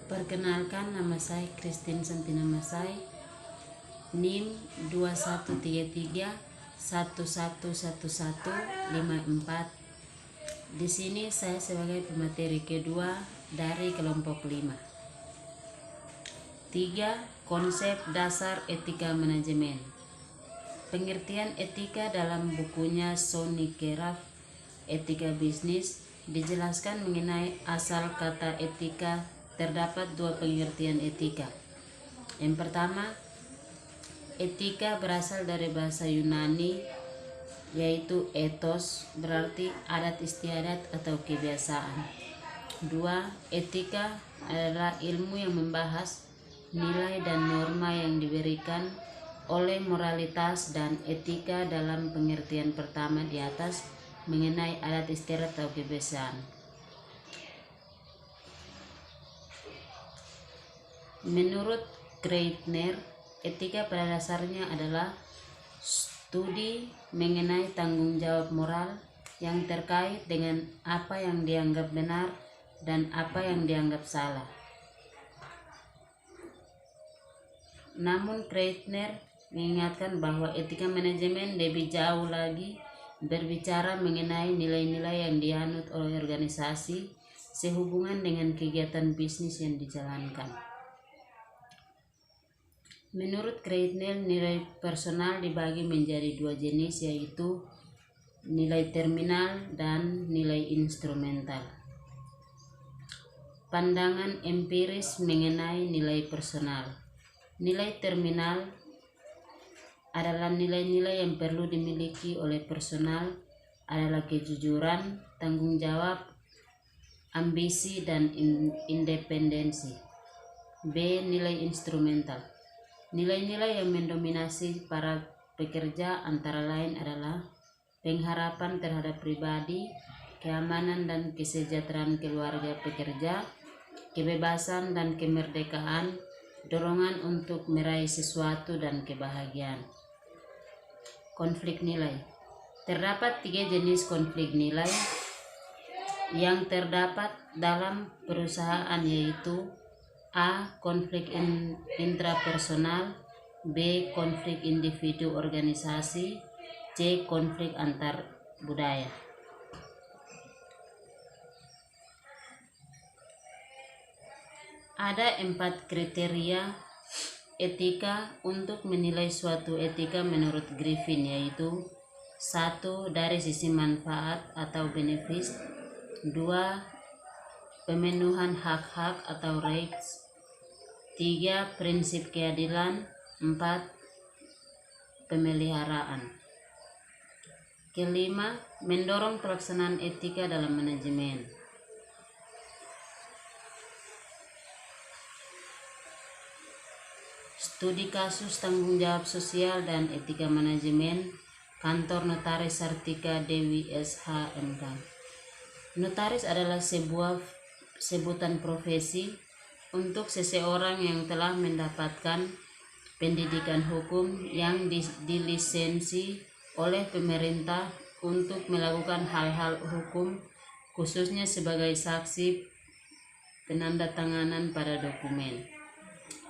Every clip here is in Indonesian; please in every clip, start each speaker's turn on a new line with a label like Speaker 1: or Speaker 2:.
Speaker 1: Perkenalkan, nama saya Christine Santina Masai, NIM 2133 111154. Di sini saya sebagai pemateri kedua dari kelompok 5. 3. Konsep dasar etika manajemen. Pengertian etika dalam bukunya Sonny Keraf, Etika Bisnis, dijelaskan mengenai asal kata etika. Terdapat 2 pengertian etika. Yang pertama, etika berasal dari bahasa Yunani, yaitu ethos, berarti adat istiadat atau kebiasaan. 2. Etika adalah ilmu yang membahas nilai dan norma yang diberikan oleh moralitas dan etika dalam pengertian pertama di atas mengenai adat istiadat atau kebiasaan. Menurut Kreitner, etika pada dasarnya adalah studi mengenai tanggung jawab moral yang terkait dengan apa yang dianggap benar dan apa yang dianggap salah. Namun Kreitner mengingatkan bahwa etika manajemen lebih jauh lagi berbicara mengenai nilai-nilai yang dianut oleh organisasi sehubungan dengan kegiatan bisnis yang dijalankan. Menurut Kreitner, nilai personal dibagi menjadi 2 jenis, yaitu nilai terminal dan nilai instrumental. Pandangan empiris mengenai nilai personal. Nilai terminal adalah nilai-nilai yang perlu dimiliki oleh personal adalah kejujuran, tanggung jawab, ambisi, dan independensi. B. Nilai instrumental. Nilai-nilai yang mendominasi para pekerja antara lain adalah pengharapan terhadap pribadi, keamanan dan kesejahteraan keluarga pekerja, kebebasan dan kemerdekaan, dorongan untuk meraih sesuatu dan kebahagiaan. Konflik nilai. Terdapat 3 jenis konflik nilai yang terdapat dalam perusahaan, yaitu A. Konflik intrapersonal, B. Konflik individu organisasi, C. Konflik antar budaya. Ada 4 kriteria etika untuk menilai suatu etika menurut Griffin, yaitu 1. Dari sisi manfaat atau benefit, 2. Pemenuhan hak-hak atau rights, 3. Prinsip keadilan, 4. Pemeliharaan. Kelima, mendorong pelaksanaan etika dalam manajemen. Studi kasus tanggung jawab sosial dan etika manajemen, Kantor Notaris Sartika Dewi SH MK. Notaris adalah sebuah sebutan profesi untuk seseorang yang telah mendapatkan pendidikan hukum yang dilisensi oleh pemerintah untuk melakukan hal-hal hukum, khususnya sebagai saksi penandatanganan pada dokumen.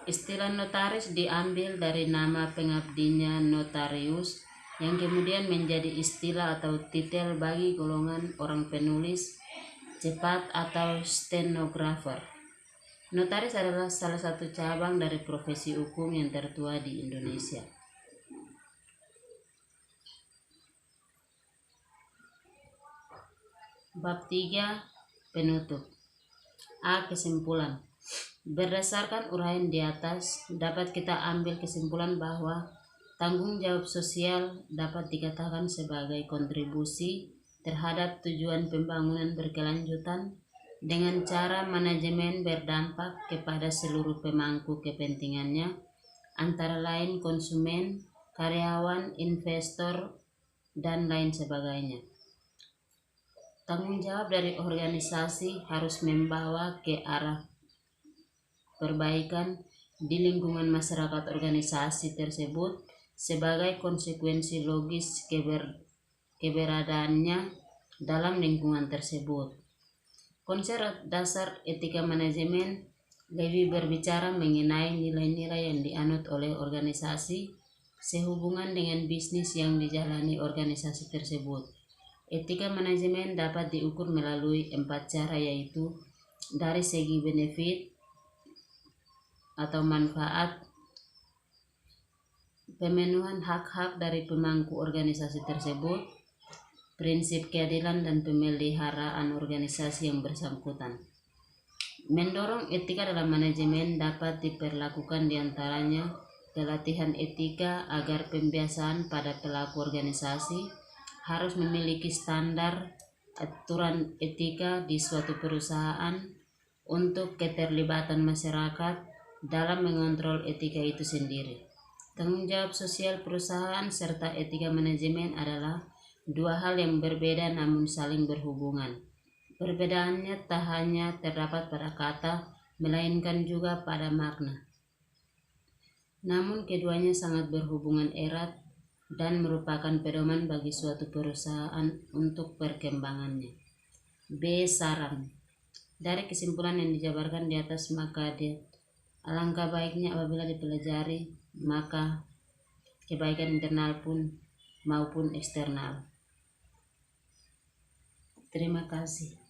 Speaker 1: Istilah notaris diambil dari nama pengabdinya notarius, yang kemudian menjadi istilah atau titel bagi golongan orang penulis cepat atau stenografer. Notaris adalah salah satu cabang dari profesi hukum yang tertua di Indonesia. Bab 3. Penutup. A. Kesimpulan. Berdasarkan uraian di atas, dapat kita ambil kesimpulan bahwa tanggung jawab sosial dapat dikatakan sebagai kontribusi terhadap tujuan pembangunan berkelanjutan dengan cara manajemen berdampak kepada seluruh pemangku kepentingannya, antara lain konsumen, karyawan, investor, dan lain sebagainya. Tanggung jawab dari organisasi harus membawa ke arah perbaikan di lingkungan masyarakat organisasi tersebut sebagai konsekuensi logis keberadaannya dalam lingkungan tersebut. Konsep dasar etika manajemen lebih berbicara mengenai nilai-nilai yang dianut oleh organisasi sehubungan dengan bisnis yang dijalani organisasi tersebut. Etika manajemen dapat diukur melalui 4 cara, yaitu dari segi benefit atau manfaat, pemenuhan hak-hak dari pemangku organisasi tersebut, prinsip keadilan dan pemeliharaan organisasi yang bersangkutan. Mendorong etika dalam manajemen dapat diperlakukan diantaranya pelatihan etika agar pembiasaan pada pelaku organisasi harus memiliki standar aturan etika di suatu perusahaan untuk keterlibatan masyarakat dalam mengontrol etika itu sendiri. Tanggung jawab sosial perusahaan serta etika manajemen adalah dua hal yang berbeda namun saling berhubungan. Perbedaannya tak hanya terdapat pada kata, melainkan juga pada makna. Namun keduanya sangat berhubungan erat dan merupakan pedoman bagi suatu perusahaan untuk perkembangannya. B. Saran. Dari kesimpulan yang dijabarkan di atas, maka alangkah baiknya apabila dipelajari, maka kebaikan internal pun maupun eksternal. Terima kasih.